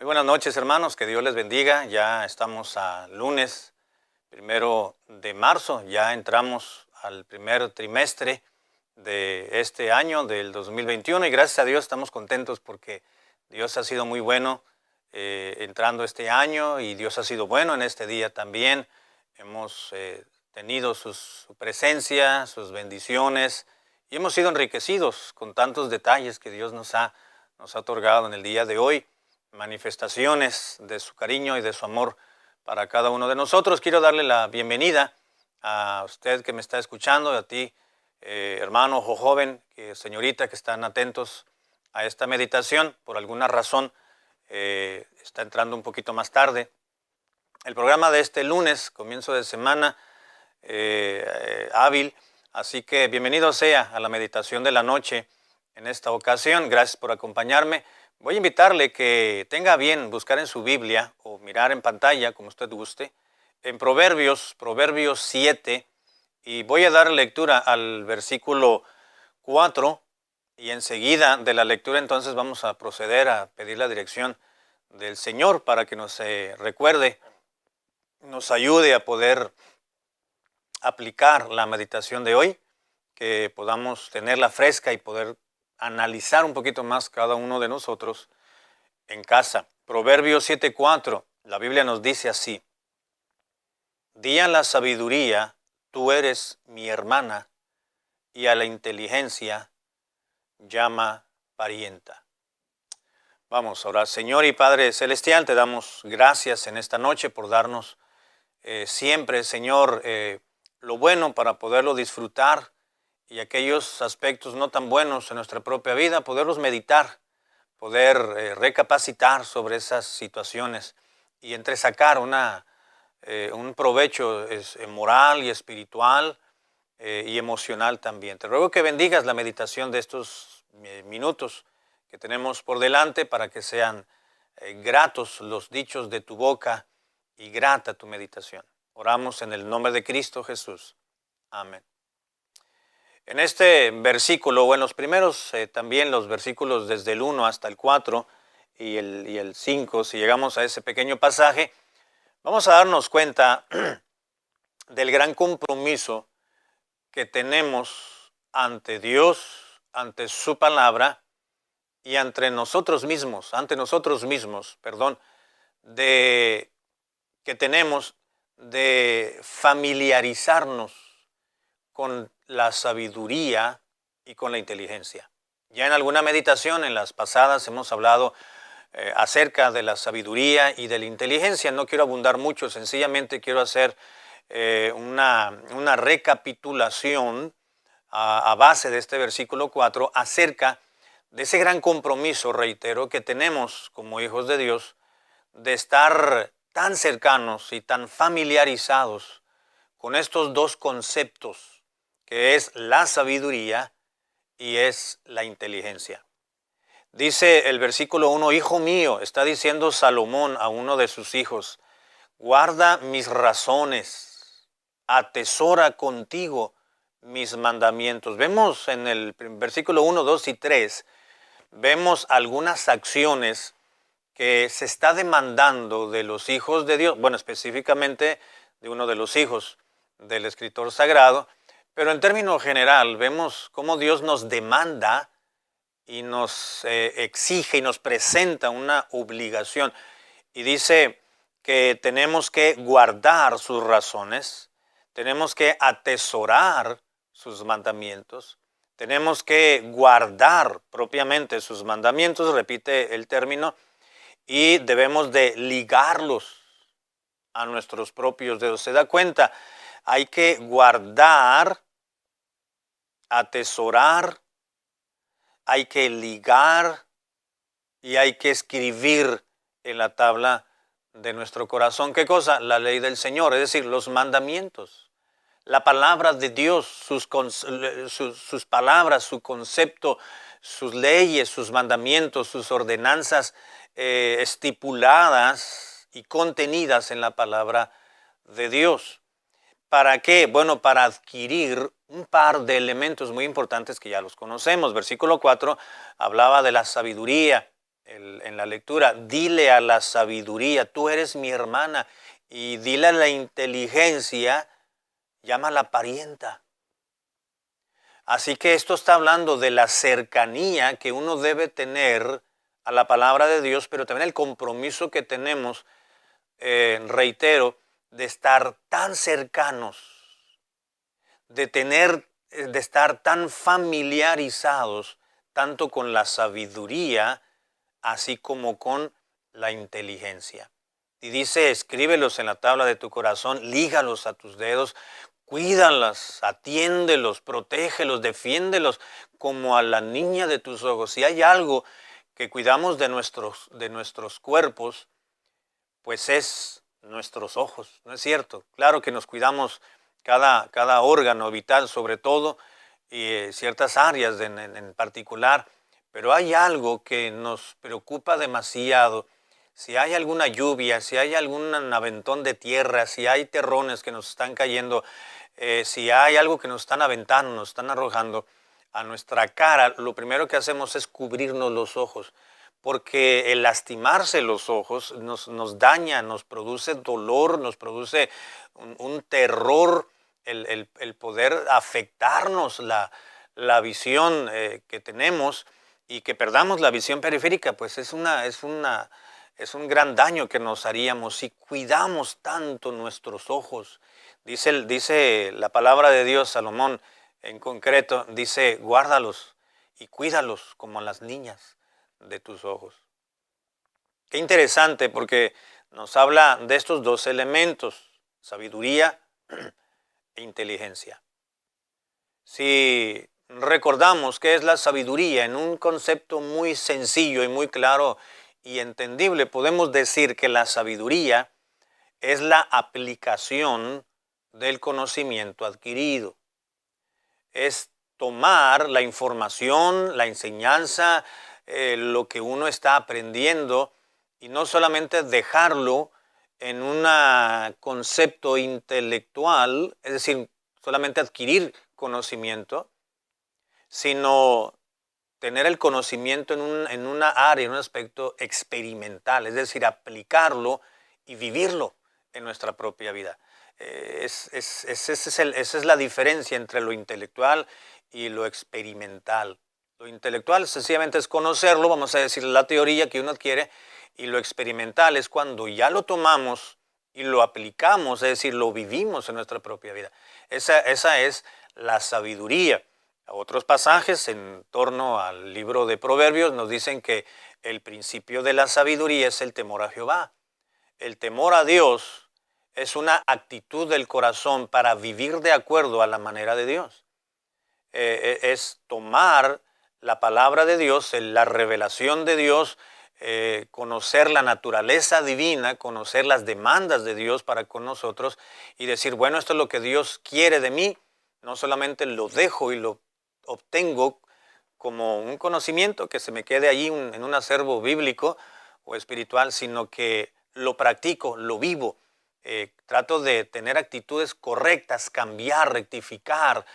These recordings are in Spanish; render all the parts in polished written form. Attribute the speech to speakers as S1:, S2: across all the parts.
S1: buenas noches, hermanos, que Dios les bendiga. Ya estamos a lunes 1 de marzo, ya entramos al primer trimestre de este año, del 2021, y gracias a Dios estamos contentos porque Dios ha sido muy bueno entrando este año, y Dios ha sido bueno en este día también. Hemos tenido su presencia, sus bendiciones, y hemos sido enriquecidos con tantos detalles que Dios nos ha otorgado en el día de hoy, manifestaciones de su cariño y de su amor para cada uno de nosotros. Quiero darle la bienvenida a usted que me está escuchando, a ti, hermano o joven, señorita, que están atentos a esta meditación. Por alguna razón está entrando un poquito más tarde. El programa de este lunes, comienzo de semana hábil, así que bienvenido sea a la meditación de la noche en esta ocasión. Gracias por acompañarme. Voy a invitarle que tenga a bien buscar en su Biblia o mirar en pantalla, como usted guste, en Proverbios 7, y voy a dar lectura al versículo 4, y enseguida de la lectura entonces vamos a proceder a pedir la dirección del Señor para que nos recuerde, nos ayude a poder aplicar la meditación de hoy, que podamos tenerla fresca y poder analizar un poquito más cada uno de nosotros en casa. Proverbios 7:4, la Biblia nos dice así: di a la sabiduría, tú eres mi hermana, y a la inteligencia llama parienta. Vamos a orar. Señor y Padre Celestial, te damos gracias en esta noche por darnos siempre, Señor, lo bueno para poderlo disfrutar, y aquellos aspectos no tan buenos en nuestra propia vida, poderlos meditar, poder recapacitar sobre esas situaciones y entresacar un provecho moral y espiritual y emocional también. Te ruego que bendigas la meditación de estos minutos que tenemos por delante, para que sean gratos los dichos de tu boca y grata tu meditación. Oramos en el nombre de Cristo Jesús. Amén. En este versículo, o en los primeros también los versículos desde el 1 hasta el 4 y el 5, si llegamos a ese pequeño pasaje, vamos a darnos cuenta del gran compromiso que tenemos ante Dios, ante su palabra y ante nosotros mismos, que tenemos de familiarizarnos con la sabiduría y con la inteligencia. Ya en alguna meditación, en las pasadas, hemos hablado acerca de la sabiduría y de la inteligencia. No quiero abundar mucho, sencillamente quiero hacer una recapitulación a base de este versículo 4 acerca de ese gran compromiso, reitero, que tenemos como hijos de Dios, de estar tan cercanos y tan familiarizados con estos dos conceptos, que es la sabiduría y es la inteligencia. Dice el versículo 1, hijo mío, está diciendo Salomón a uno de sus hijos, guarda mis razones, atesora contigo mis mandamientos. Vemos en el versículo 1, 2 y 3, vemos algunas acciones que se está demandando de los hijos de Dios, bueno, específicamente de uno de los hijos del escritor sagrado, pero en términos general vemos cómo Dios nos demanda y nos exige y nos presenta una obligación, y dice que tenemos que guardar sus razones, tenemos que atesorar sus mandamientos, tenemos que guardar propiamente sus mandamientos, repite el término, y debemos de ligarlos a nuestros propios dedos. ¿Se da cuenta? Hay que guardar, atesorar, hay que ligar y hay que escribir en la tabla de nuestro corazón. ¿Qué cosa? La ley del Señor, es decir, los mandamientos, la palabra de Dios, sus palabras, su concepto, sus leyes, sus mandamientos, sus ordenanzas estipuladas y contenidas en la palabra de Dios. ¿Para qué? Bueno, para adquirir un par de elementos muy importantes que ya los conocemos. Versículo 4 hablaba de la sabiduría, en la lectura, dile a la sabiduría, tú eres mi hermana, y dile a la inteligencia, llámala parienta. Así que esto está hablando de la cercanía que uno debe tener a la palabra de Dios, pero también el compromiso que tenemos, reitero, de estar tan cercanos, de estar tan familiarizados, tanto con la sabiduría, así como con la inteligencia. Y dice, escríbelos en la tabla de tu corazón, lígalos a tus dedos, cuídalos, atiéndelos, protégelos, defiéndelos como a la niña de tus ojos. Si hay algo que cuidamos de nuestros cuerpos, pues es nuestros ojos, ¿no es cierto? Claro que nos cuidamos cada órgano vital sobre todo, y ciertas áreas en particular, pero hay algo que nos preocupa demasiado. Si hay alguna lluvia, si hay algún aventón de tierra, si hay terrones que nos están cayendo, si hay algo que nos están aventando, nos están arrojando a nuestra cara, lo primero que hacemos es cubrirnos los ojos, porque el lastimarse los ojos nos daña, nos produce dolor, nos produce un terror, el poder afectarnos la visión que tenemos, y que perdamos la visión periférica, pues es un gran daño que nos haríamos si cuidamos tanto nuestros ojos. Dice la palabra de Dios, Salomón en concreto, dice, guárdalos y cuídalos como a las niñas de tus ojos. Qué interesante, porque nos habla de estos dos elementos, sabiduría e inteligencia. Si recordamos qué es la sabiduría en un concepto muy sencillo y muy claro y entendible, podemos decir que la sabiduría es la aplicación del conocimiento adquirido. Es tomar la información, la enseñanza, lo que uno está aprendiendo, y no solamente dejarlo en un concepto intelectual, es decir, solamente adquirir conocimiento, sino tener el conocimiento en una área, en un aspecto experimental, es decir, aplicarlo y vivirlo en nuestra propia vida. Esa es la diferencia entre lo intelectual y lo experimental. Lo intelectual sencillamente es conocerlo, vamos a decir, la teoría que uno adquiere, y lo experimental es cuando ya lo tomamos y lo aplicamos, es decir, lo vivimos en nuestra propia vida. Esa es la sabiduría. Otros pasajes en torno al libro de Proverbios nos dicen que el principio de la sabiduría es el temor a Jehová. El temor a Dios es una actitud del corazón para vivir de acuerdo a la manera de Dios. Es tomar la palabra de Dios, la revelación de Dios, conocer la naturaleza divina, conocer las demandas de Dios para con nosotros, y decir, bueno, esto es lo que Dios quiere de mí. No solamente lo dejo y lo obtengo como un conocimiento que se me quede allí en un acervo bíblico o espiritual, sino que lo practico, lo vivo. Trato de tener actitudes correctas, cambiar, rectificar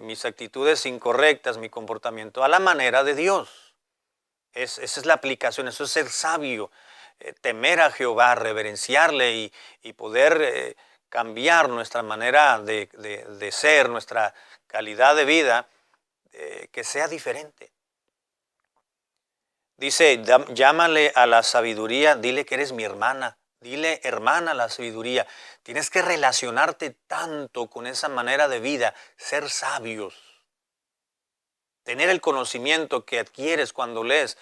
S1: mis actitudes incorrectas, mi comportamiento a la manera de Dios. Esa es la aplicación, eso es ser sabio, temer a Jehová, reverenciarle, y poder cambiar nuestra manera de ser, nuestra calidad de vida, que sea diferente. Dice, llámale a la sabiduría, dile que eres mi hermana, dile hermana a la sabiduría. Tienes que relacionarte tanto con esa manera de vida, ser sabios. Tener el conocimiento que adquieres cuando lees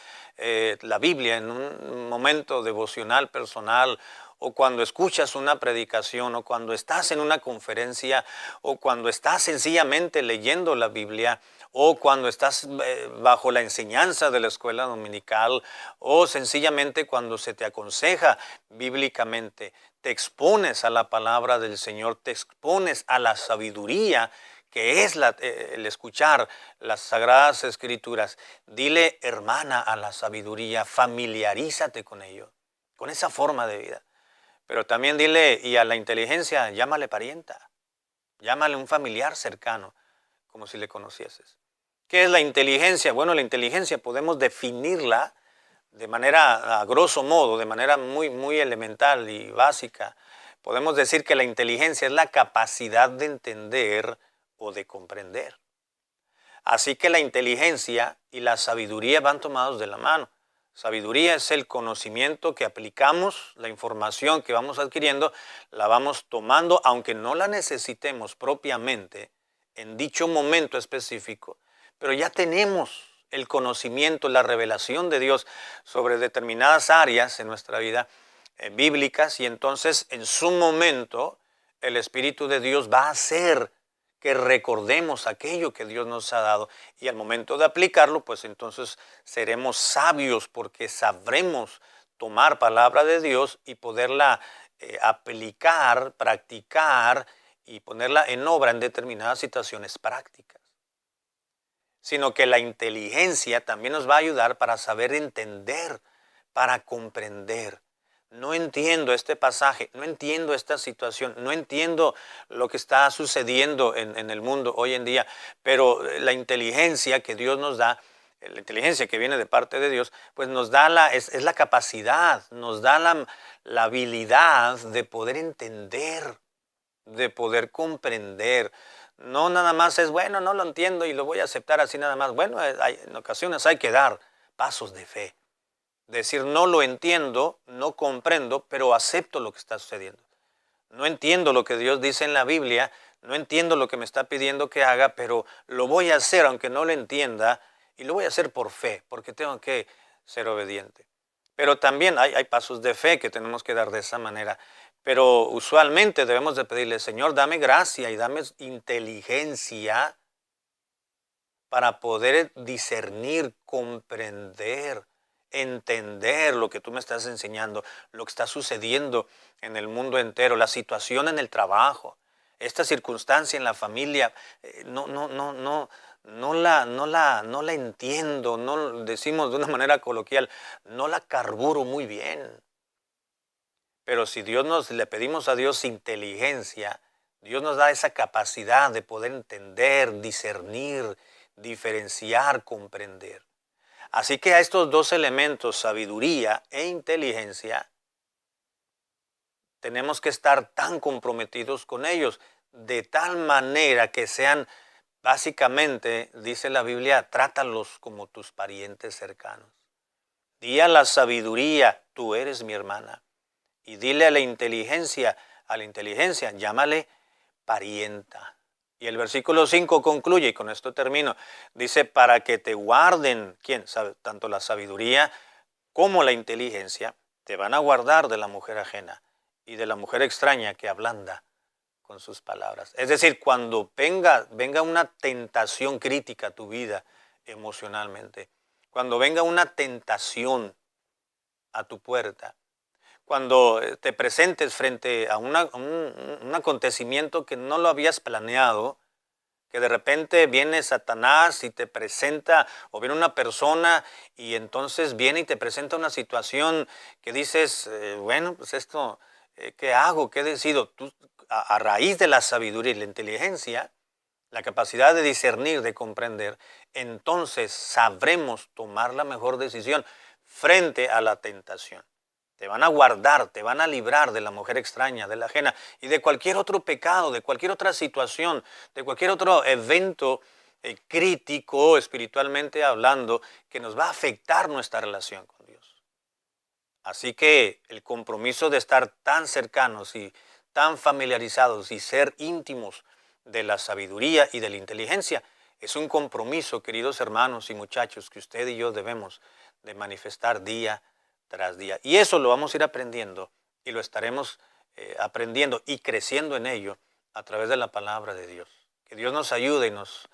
S1: la Biblia en un momento devocional personal, o cuando escuchas una predicación, o cuando estás en una conferencia, o cuando estás sencillamente leyendo la Biblia, o cuando estás bajo la enseñanza de la escuela dominical, o sencillamente cuando se te aconseja bíblicamente, te expones a la palabra del Señor, te expones a la sabiduría que es el escuchar las Sagradas Escrituras. Dile hermana a la sabiduría, familiarízate con ello, con esa forma de vida. Pero también dile, y a la inteligencia, llámale parienta, llámale un familiar cercano, como si le conocieses. ¿Qué es la inteligencia? Bueno, la inteligencia podemos definirla de manera, a grosso modo, de manera muy elemental y básica, podemos decir que la inteligencia es la capacidad de entender o de comprender. Así que la inteligencia y la sabiduría van tomados de la mano. Sabiduría es el conocimiento que aplicamos, la información que vamos adquiriendo, la vamos tomando, aunque no la necesitemos propiamente en dicho momento específico, pero ya tenemos el conocimiento, la revelación de Dios sobre determinadas áreas en nuestra vida bíblicas, y entonces en su momento el Espíritu de Dios va a hacer que recordemos aquello que Dios nos ha dado, y al momento de aplicarlo, pues entonces seremos sabios porque sabremos tomar palabra de Dios y poderla aplicar, practicar y ponerla en obra en determinadas situaciones prácticas. Sino que la inteligencia también nos va a ayudar para saber entender, para comprender. No entiendo este pasaje, no entiendo esta situación, no entiendo lo que está sucediendo en el mundo hoy en día, pero la inteligencia que Dios nos da, la inteligencia que viene de parte de Dios, pues nos da es la capacidad, nos da la habilidad de poder entender, de poder comprender. No nada más es, bueno, no lo entiendo y lo voy a aceptar así nada más. Bueno, en ocasiones hay que dar pasos de fe. Decir, no lo entiendo, no comprendo, pero acepto lo que está sucediendo. No entiendo lo que Dios dice en la Biblia, no entiendo lo que me está pidiendo que haga, pero lo voy a hacer aunque no lo entienda, y lo voy a hacer por fe, porque tengo que ser obediente. Pero también hay pasos de fe que tenemos que dar de esa manera. Pero usualmente debemos de pedirle, Señor, dame gracia y dame inteligencia para poder discernir, comprender, entender lo que tú me estás enseñando, lo que está sucediendo en el mundo entero, la situación en el trabajo, esta circunstancia en la familia, no la entiendo, no decimos de una manera coloquial, no la carburo muy bien. Pero si le pedimos a Dios inteligencia, Dios nos da esa capacidad de poder entender, discernir, diferenciar, comprender. Así que a estos dos elementos, sabiduría e inteligencia, tenemos que estar tan comprometidos con ellos, de tal manera que sean, básicamente, dice la Biblia, trátalos como tus parientes cercanos. Di a la sabiduría, tú eres mi hermana. Y dile a la inteligencia, llámale parienta. Y el versículo 5 concluye, y con esto termino, dice, para que te guarden, ¿quién sabe? Tanto la sabiduría como la inteligencia, te van a guardar de la mujer ajena y de la mujer extraña que ablanda con sus palabras. Es decir, cuando venga una tentación crítica a tu vida emocionalmente, cuando venga una tentación a tu puerta, cuando te presentes frente a un acontecimiento que no lo habías planeado, que de repente viene Satanás y te presenta, o viene una persona y entonces viene y te presenta una situación que dices, bueno, pues esto, ¿qué hago? ¿Qué decido? Tú, a raíz de la sabiduría y la inteligencia, la capacidad de discernir, de comprender, entonces sabremos tomar la mejor decisión frente a la tentación. Te van a guardar, te van a librar de la mujer extraña, de la ajena y de cualquier otro pecado, de cualquier otra situación, de cualquier otro evento crítico, espiritualmente hablando, que nos va a afectar nuestra relación con Dios. Así que el compromiso de estar tan cercanos y tan familiarizados y ser íntimos de la sabiduría y de la inteligencia es un compromiso, queridos hermanos y muchachos, que usted y yo debemos de manifestar día tras día. Y eso lo vamos a ir aprendiendo y lo estaremos aprendiendo y creciendo en ello a través de la palabra de Dios. Que Dios nos ayude y nos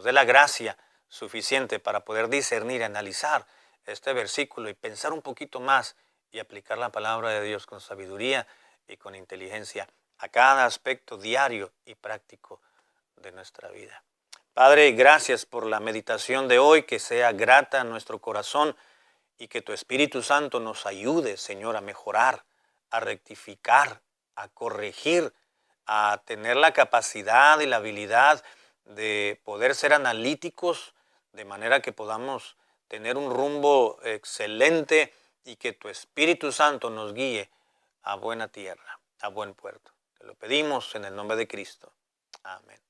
S1: dé la gracia suficiente para poder discernir, analizar este versículo y pensar un poquito más y aplicar la palabra de Dios con sabiduría y con inteligencia a cada aspecto diario y práctico de nuestra vida. Padre, gracias por la meditación de hoy, que sea grata a nuestro corazón y que tu Espíritu Santo nos ayude, Señor, a mejorar, a rectificar, a corregir, a tener la capacidad y la habilidad de poder ser analíticos, de manera que podamos tener un rumbo excelente y que tu Espíritu Santo nos guíe a buena tierra, a buen puerto. Te lo pedimos en el nombre de Cristo. Amén.